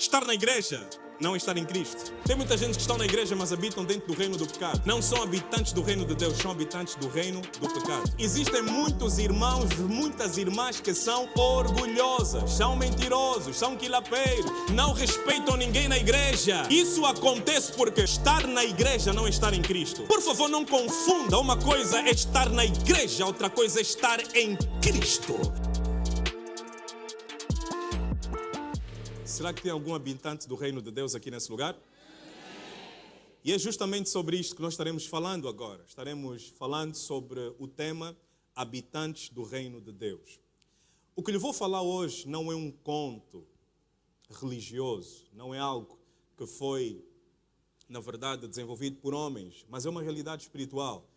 Estar na igreja não é estar em Cristo. Tem muita gente que estão na igreja, mas habitam dentro do reino do pecado. Não são habitantes do reino de Deus, são habitantes do reino do pecado. Existem muitos irmãos, muitas irmãs que são orgulhosas, são mentirosos, são quilapeiros, não respeitam ninguém na igreja. Isso acontece porque estar na igreja não é estar em Cristo. Por favor, não confunda. Uma coisa é estar na igreja, outra coisa é estar em Cristo. Será que tem algum habitante do reino de Deus aqui nesse lugar? E é justamente sobre isto que nós estaremos falando agora. Estaremos falando sobre o tema habitantes do reino de Deus. O que lhe vou falar hoje não é um conto religioso, não é algo que foi, na verdade, desenvolvido por homens, mas é uma realidade espiritual,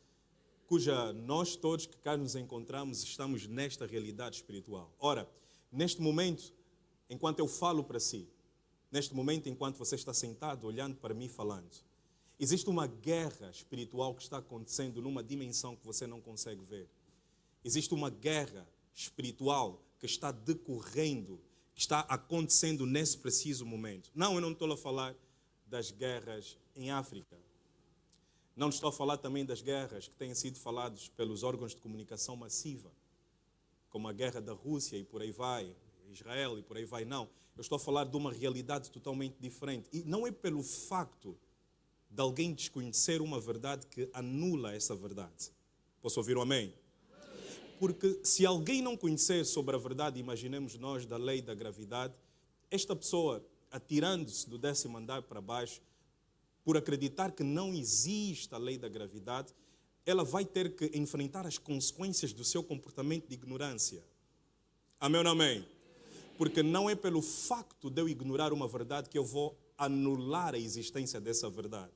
cuja nós todos que cá nos encontramos estamos nesta realidade espiritual. Ora, neste momento, enquanto eu falo para si, neste momento, enquanto você está sentado, olhando para mim, falando, existe uma guerra espiritual que está acontecendo numa dimensão que você não consegue ver. Existe uma guerra espiritual que está decorrendo, que está acontecendo nesse preciso momento. Não, eu não estou a falar das guerras em África. Não estou a falar também das guerras que têm sido faladas pelos órgãos de comunicação massiva, como a guerra da Rússia e por aí vai, Israel e por aí vai, não. Eu estou a falar de uma realidade totalmente diferente. E não é pelo facto de alguém desconhecer uma verdade que anula essa verdade. Posso ouvir um amém? Porque se alguém não conhecer sobre a verdade, imaginemos nós, da lei da gravidade, esta pessoa, atirando-se do 10º andar para baixo, por acreditar que não existe a lei da gravidade, ela vai ter que enfrentar as consequências do seu comportamento de ignorância. Amém ou não amém? Porque não é pelo facto de eu ignorar uma verdade que eu vou anular a existência dessa verdade.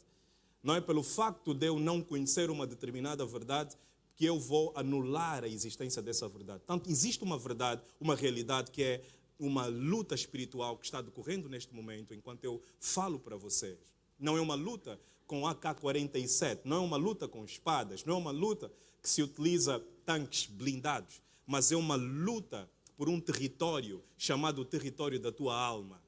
Não é pelo facto de eu não conhecer uma determinada verdade que eu vou anular a existência dessa verdade. Portanto, existe uma verdade, uma realidade que é uma luta espiritual que está decorrendo neste momento, enquanto eu falo para vocês. Não é uma luta com AK-47, não é uma luta com espadas, não é uma luta que se utiliza tanques blindados, mas é uma luta por um território chamado o território da tua alma.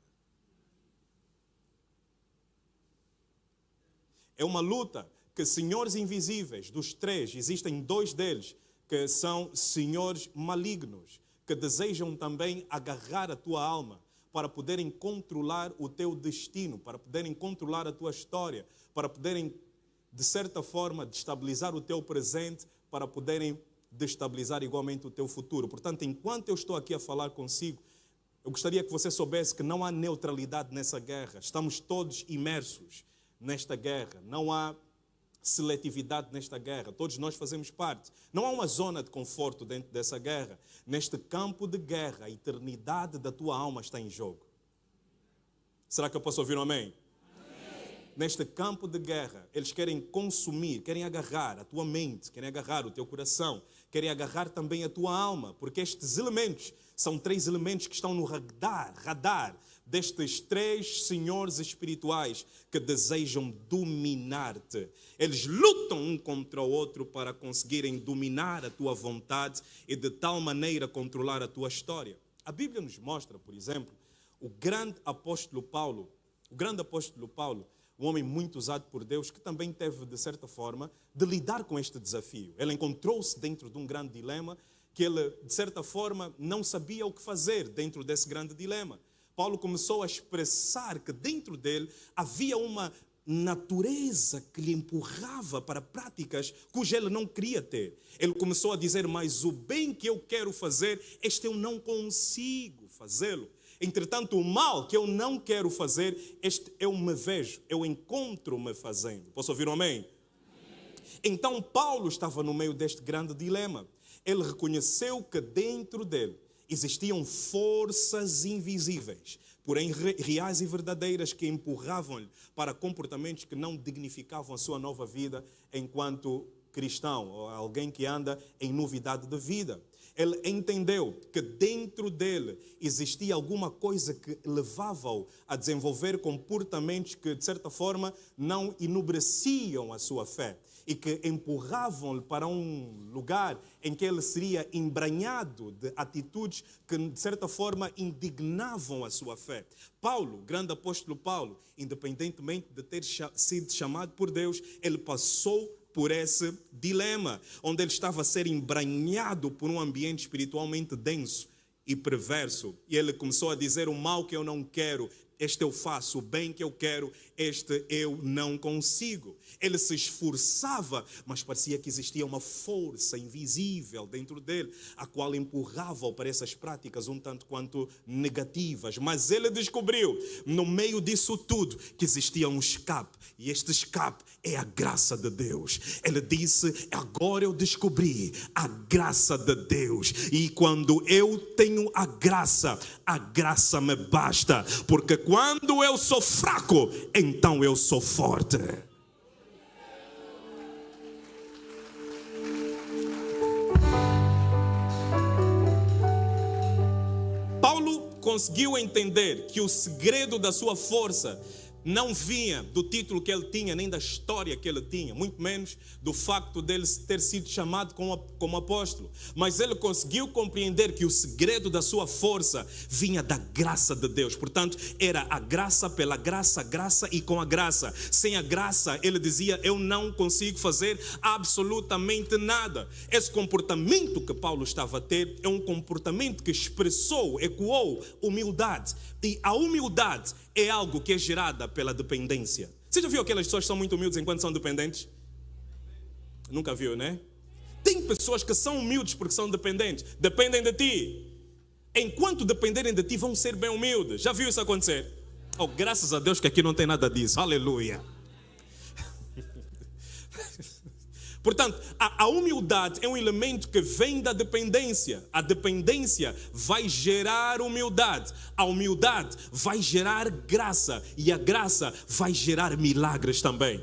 É uma luta que senhores invisíveis, dos três, existem 2 deles, que são senhores malignos, que desejam também agarrar a tua alma para poderem controlar o teu destino, para poderem controlar a tua história, para poderem, de certa forma, destabilizar o teu presente, para poderem destabilizar igualmente o teu futuro. Portanto, enquanto eu estou aqui a falar consigo, eu gostaria que você soubesse que não há neutralidade nessa guerra. Estamos todos imersos nesta guerra. Não há seletividade nesta guerra. Todos nós fazemos parte. Não há uma zona de conforto dentro dessa guerra. Neste campo de guerra, a eternidade da tua alma está em jogo. Será que eu posso ouvir um amém? Neste campo de guerra, eles querem consumir, querem agarrar a tua mente, querem agarrar o teu coração, querem agarrar também a tua alma, porque estes elementos são 3 elementos que estão no radar destes 3 senhores espirituais que desejam dominar-te. Eles lutam um contra o outro para conseguirem dominar a tua vontade e de tal maneira controlar a tua história. A Bíblia nos mostra, por exemplo, o grande apóstolo Paulo, um homem muito usado por Deus, que também teve, de certa forma, de lidar com este desafio. Ele encontrou-se dentro de um grande dilema que ele, de certa forma, não sabia o que fazer dentro desse grande dilema. Paulo começou a expressar que dentro dele havia uma natureza que lhe empurrava para práticas cujas ele não queria ter. Ele começou a dizer, mas o bem que eu quero fazer, este eu não consigo fazê-lo. Entretanto, o mal que eu não quero fazer, este eu me vejo, eu encontro-me fazendo. Posso ouvir um amém? Então, Paulo estava no meio deste grande dilema. Ele reconheceu que dentro dele existiam forças invisíveis, porém reais e verdadeiras, que empurravam-lhe para comportamentos que não dignificavam a sua nova vida enquanto cristão, ou alguém que anda em novidade de vida. Ele entendeu que dentro dele existia alguma coisa que levava-o a desenvolver comportamentos que, de certa forma, não enobreciam a sua fé. e que empurravam-lhe para um lugar em que ele seria embranhado de atitudes que, de certa forma, indignavam a sua fé. Paulo, o grande apóstolo Paulo, independentemente de ter sido chamado por Deus, ele passou por esse dilema, onde ele estava a ser embranhado por um ambiente espiritualmente denso e perverso. E ele começou a dizer: o mal que eu não quero, este eu faço, o bem que eu quero, este eu não consigo. Ele se esforçava, mas parecia que existia uma força invisível dentro dele, a qual empurrava-o para essas práticas um tanto quanto negativas. Mas ele descobriu, no meio disso tudo, que existia um escape. E este escape é a graça de Deus. Ele disse: agora eu descobri a graça de Deus. E quando eu tenho a graça me basta. Porque quando eu sou fraco, então eu sou forte. Paulo conseguiu entender que o segredo da sua força não vinha do título que ele tinha, nem da história que ele tinha, muito menos do facto dele ter sido chamado como apóstolo. Mas ele conseguiu compreender que o segredo da sua força vinha da graça de Deus. Portanto, era a graça pela graça, graça e com a graça. Sem a graça, ele dizia: eu não consigo fazer absolutamente nada. Esse comportamento que Paulo estava a ter é um comportamento que expressou, ecoou humildade. E a humildade é algo que é gerada pela dependência. Você já viu aquelas pessoas que são muito humildes enquanto são dependentes? Nunca viu, né? Tem pessoas que são humildes porque são dependentes. Dependem de ti. Enquanto dependerem de ti, vão ser bem humildes. Já viu isso acontecer? Oh, graças a Deus que aqui não tem nada disso. Aleluia. Portanto, a humildade é um elemento que vem da dependência. A dependência vai gerar humildade. A humildade vai gerar graça. E a graça vai gerar milagres também.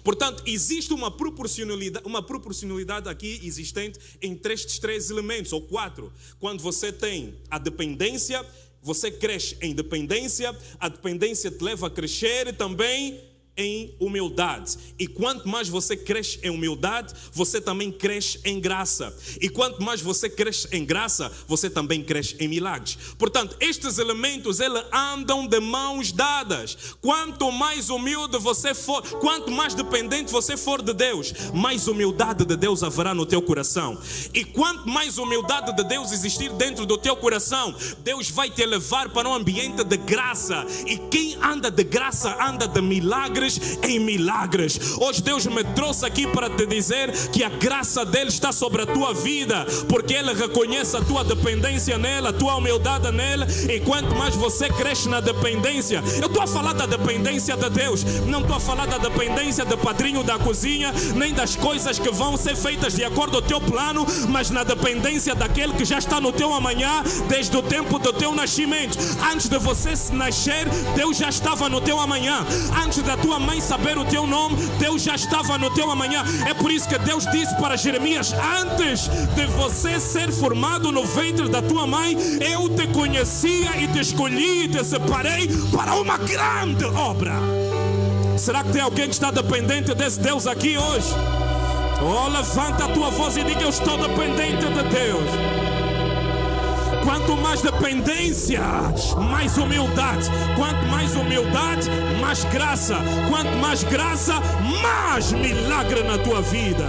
Portanto, existe uma proporcionalidade aqui existente entre estes três elementos, ou quatro. Quando você tem a dependência, você cresce em dependência. A dependência te leva a crescer também em humildade. E quanto mais você cresce em humildade, você também cresce em graça. E quanto mais você cresce em graça, você também cresce em milagres. Portanto, estes elementos, eles andam de mãos dadas. Quanto mais humilde você for, quanto mais dependente você for de Deus, mais humildade de Deus haverá no teu coração. E quanto mais humildade de Deus existir dentro do teu coração, Deus vai te levar para um ambiente de graça. E quem anda de graça, anda de milagres em milagres. Hoje Deus me trouxe aqui para te dizer que a graça dele está sobre a tua vida, porque ele reconhece a tua dependência nele, a tua humildade nele. E quanto mais você cresce na dependência, eu estou a falar da dependência de Deus, não estou a falar da dependência do padrinho da cozinha, nem das coisas que vão ser feitas de acordo com o teu plano, mas na dependência daquele que já está no teu amanhã desde o tempo do teu nascimento. Antes de você nascer, Deus já estava no teu amanhã. Antes da tua mãe saber o teu nome, Deus já estava no teu amanhã. É por isso que Deus disse para Jeremias: antes de você ser formado no ventre da tua mãe, eu te conhecia e te escolhi e te separei para uma grande obra. Será que tem alguém que está dependente desse Deus aqui hoje? Oh, levanta a tua voz e diga: eu estou dependente de Deus. Quanto mais dependência, mais humildade. Quanto mais humildade, mais graça. Quanto mais graça, mais milagre na tua vida.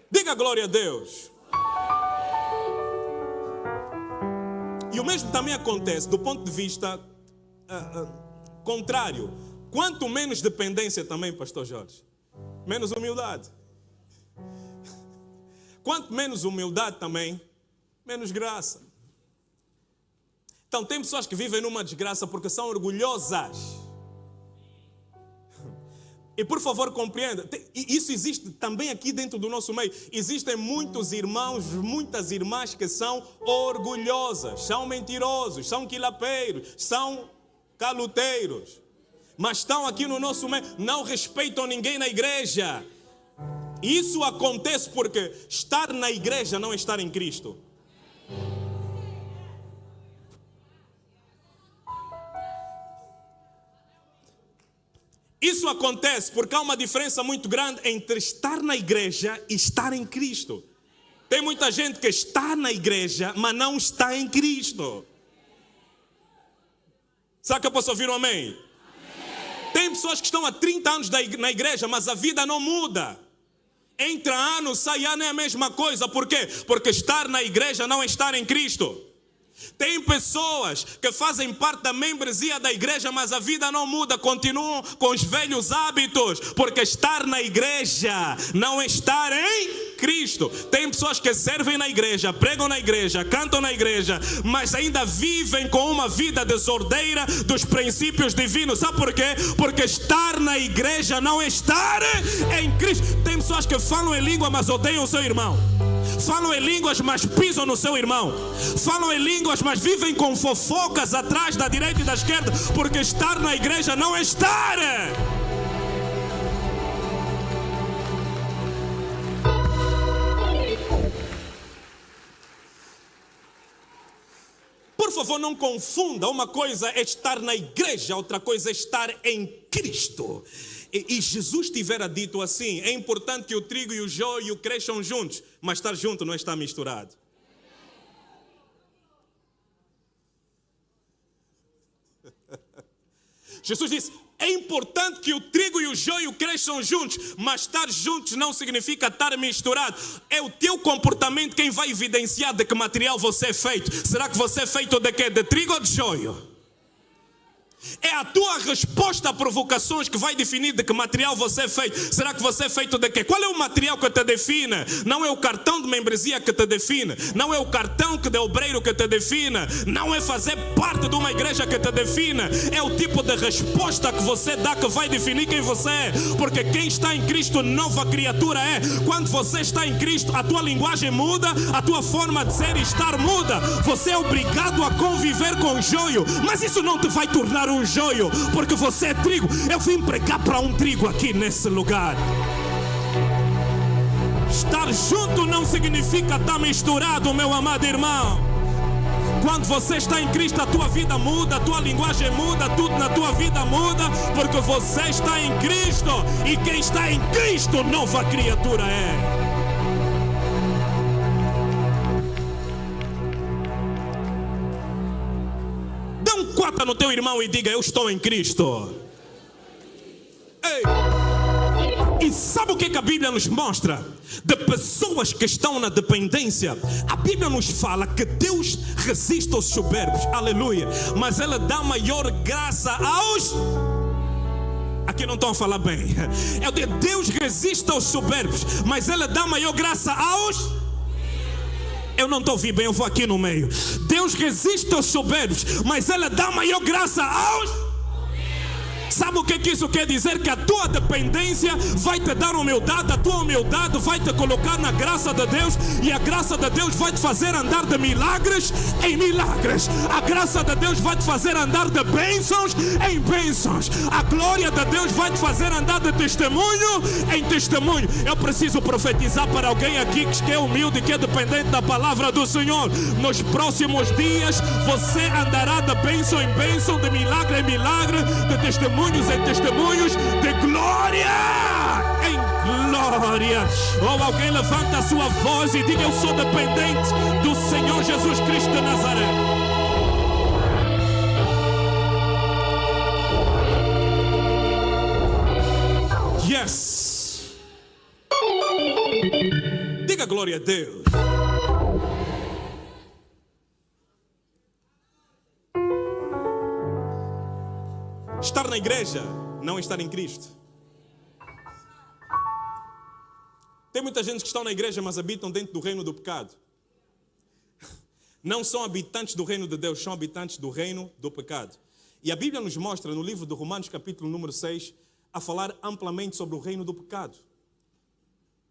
Diga glória a Deus. E o mesmo também acontece do ponto de vista contrário. Quanto menos dependência também, pastor Jorge, menos humildade. Quanto menos humildade também, menos graça. Então tem pessoas que vivem numa desgraça porque são orgulhosas. E por favor compreenda, isso existe também aqui dentro do nosso meio. Existem muitos irmãos, muitas irmãs que são orgulhosas, são mentirosos, são quilapeiros, são caloteiros. Mas estão aqui no nosso meio, não respeitam ninguém na igreja. Isso acontece porque estar na igreja não é estar em Cristo. isso acontece? Porque há uma diferença muito grande entre estar na igreja e estar em Cristo. Tem muita gente que está na igreja, mas não está em Cristo. Será que eu posso ouvir um amém? Tem pessoas que estão há 30 anos na igreja, mas a vida não muda. Entra ano, sai ano, é a mesma coisa. Por quê? Porque estar na igreja não é estar em Cristo. Tem pessoas que fazem parte da membresia da igreja, mas a vida não muda, continuam com os velhos hábitos, porque estar na igreja não é estar em Cristo. Tem pessoas que servem na igreja, pregam na igreja, cantam na igreja, mas ainda vivem com uma vida desordeira dos princípios divinos. Sabe por quê? Porque estar na igreja não é estar em Cristo. Tem pessoas que falam em língua, mas odeiam o seu irmão. Falam em línguas, mas pisam no seu irmão. Falam em línguas, mas vivem com fofocas atrás da direita e da esquerda, porque estar na igreja não é estar. Por favor, não confunda. Uma coisa é estar na igreja, outra coisa é estar em Cristo. E Jesus tivera dito assim: é importante que o trigo e o joio cresçam juntos, mas estar junto não é estar misturado. Jesus disse: é importante que o trigo e o joio cresçam juntos, mas estar juntos não significa estar misturado. É o teu comportamento quem vai evidenciar de que material você é feito. Será que você é feito de quê? De trigo ou de joio? É a tua resposta a provocações que vai definir de que material você é feito. Será que você é feito de quê? Qual é o material que te define? Não é o cartão de membresia que te define. Não é o cartão de obreiro que te define. Não é fazer parte de uma igreja que te define. É o tipo de resposta que você dá que vai definir quem você é. Porque quem está em Cristo, nova criatura é. Quando você está em Cristo, a tua linguagem muda, a tua forma de ser e estar muda. Você é obrigado a conviver com o joio, mas isso não te vai tornar um joio, porque você é trigo. Eu vim pregar para um trigo aqui nesse lugar. Estar junto não significa estar misturado, meu amado irmão. Quando você está em Cristo, a tua vida muda, a tua linguagem muda, tudo na tua vida muda, porque você está em Cristo. E quem está em Cristo, nova criatura é. Quata no teu irmão e diga: eu estou em Cristo. Ei. E sabe o que a Bíblia nos mostra? De pessoas que estão na dependência. A Bíblia nos fala que Deus resiste aos soberbos, aleluia, mas Ele dá maior graça aos... Aqui não estão a falar bem. É o de Deus resiste aos soberbos, mas Ele dá maior graça aos... Eu não estou ouvindo bem, eu vou aqui no meio. Deus resiste aos soberbos, mas Ele dá maior graça aos... Sabe o que isso quer dizer? Que a tua dependência vai te dar humildade, a tua humildade vai te colocar na graça de Deus, e a graça de Deus vai te fazer andar de milagres em milagres. A graça de Deus vai te fazer andar de bênçãos em bênçãos. A glória de Deus vai te fazer andar de testemunho em testemunho. Eu preciso profetizar para alguém aqui que é humilde e que é dependente da palavra do Senhor. Nos próximos dias você andará de bênção em bênção, de milagre em milagre, de testemunhos em testemunhos, de glória em glória. Ou alguém levanta a sua voz e diga: eu sou dependente do Senhor Jesus Cristo de Nazaré. Yes. Diga glória a Deus. Estar na igreja não é estar em Cristo. Tem muita gente que está na igreja, mas habitam dentro do reino do pecado. Não são habitantes do reino de Deus, são habitantes do reino do pecado. E a Bíblia nos mostra no livro de Romanos, capítulo número 6, a falar amplamente sobre o reino do pecado.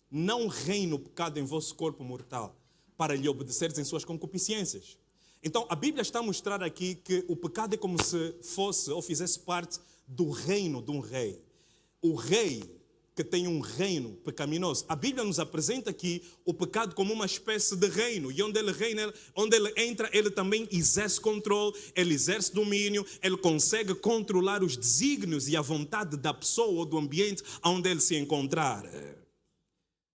Não reina o pecado em vosso corpo mortal, para lhe obedeceres em suas concupiscências. Então, a Bíblia está a mostrar aqui que o pecado é como se fosse ou fizesse parte do reino de um rei. O rei que tem um reino pecaminoso. A Bíblia nos apresenta aqui o pecado como uma espécie de reino, e onde ele reina, onde ele entra, ele também exerce controle, ele exerce domínio, ele consegue controlar os desígnios e a vontade da pessoa ou do ambiente onde ele se encontrar.